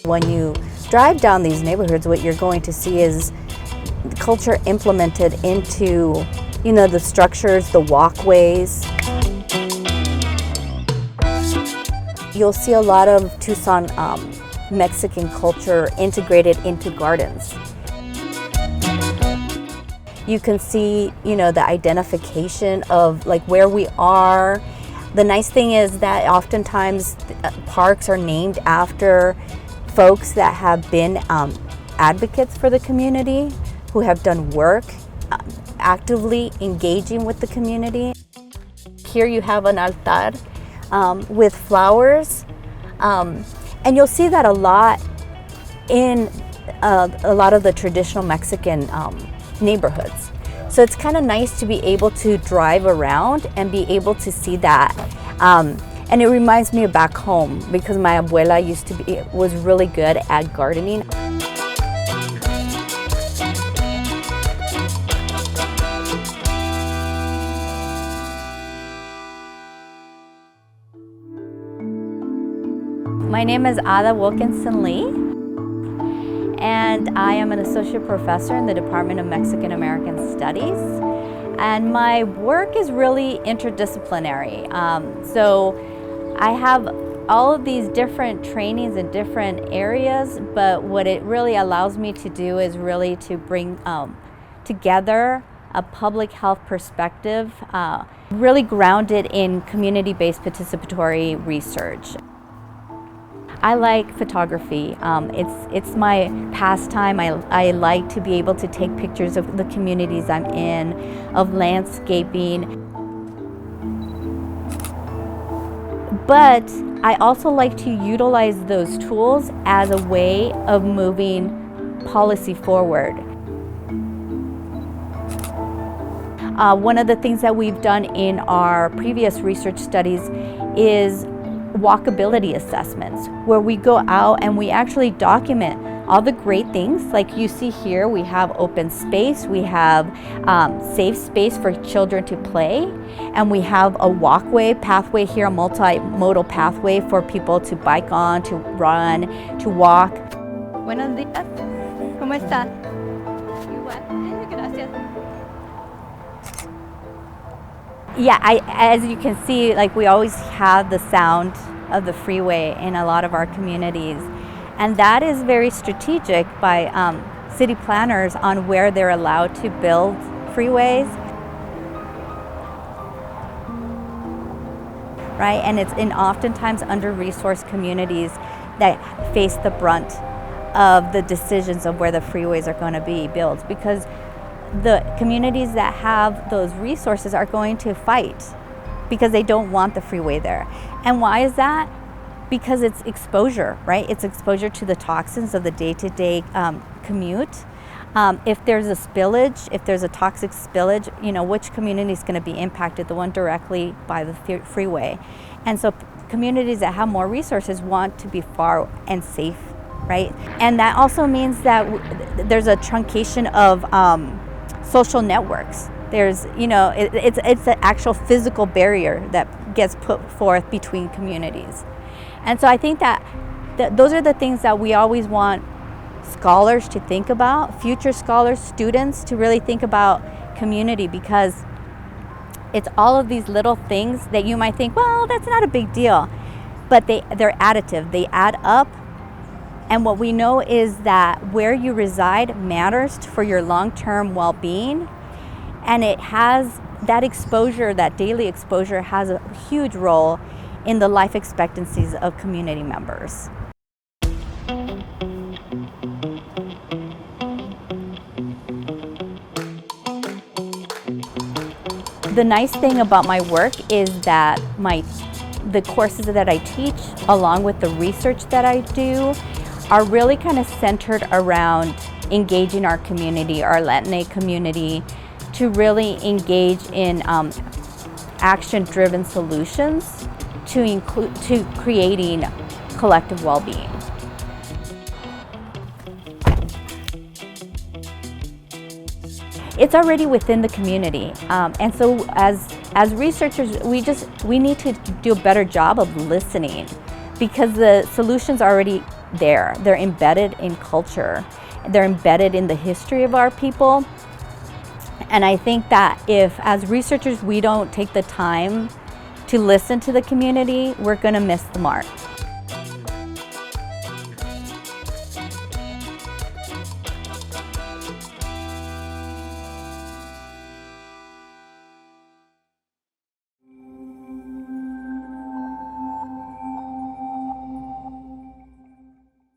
When you drive down these neighborhoods, what you're going to see is culture implemented into, the structures, the walkways. You'll see a lot of Tucson Mexican culture integrated into gardens. You can see, the identification of where we are. The nice thing is that oftentimes parks are named after folks that have been advocates for the community, who have done work actively engaging with the community. Here you have an altar with flowers, and you'll see that a lot in a lot of the traditional Mexican neighborhoods. So it's kind of nice to be able to drive around and be able to see that. And it reminds me of back home, because my abuela was really good at gardening. My name is Wilkinson-Lee, and I am an associate professor in the Department of Mexican American Studies. And my work is really interdisciplinary. So I have all of these different trainings in different areas, but what it really allows me to do is really to bring together a public health perspective, really grounded in community-based participatory research. I like photography. It's my pastime. I like to be able to take pictures of the communities I'm in, of landscaping. But I also like to utilize those tools as a way of moving policy forward. One of the things that we've done in our previous research studies is walkability assessments, where we go out and we actually document all the great things. Like you see here, we have open space, we have safe space for children to play, and we have a pathway here, a multimodal pathway for people to bike on, to run, to walk. Buenos días, ¿cómo está? Igual, gracias. Yeah, as you can see, we always have the sound of the freeway in a lot of our communities. And that is very strategic by city planners on where they're allowed to build freeways. Right? And it's in oftentimes under-resourced communities that face the brunt of the decisions of where the freeways are going to be built, because the communities that have those resources are going to fight because they don't want the freeway there. And why is that? Because it's exposure, right? It's exposure to the toxins of the day-to-day commute. If there's a spillage, if there's a toxic spillage, which community is going to be impacted? The one directly by the freeway. And so communities that have more resources want to be far and safe, right? And that also means that there's a truncation of social networks. There's, it's an actual physical barrier that gets put forth between communities. And so I think that those are the things that we always want scholars to think about, future scholars, students to really think about community, because it's all of these little things that you might think, well, that's not a big deal, but they're additive, they add up. And what we know is that where you reside matters for your long-term well-being, and it has that exposure, that daily exposure has a huge role in the life expectancies of community members. The nice thing about my work is that the courses that I teach, along with the research that I do, are really kind of centered around engaging our community, our Latina community, to really engage in action-driven solutions to creating collective well-being. It's already within the community, and so as researchers, we need to do a better job of listening, because the solutions are already there. They're embedded in culture. They're embedded in the history of our people. And I think that if, as researchers, we don't take the time to listen to the community, we're going to miss the mark.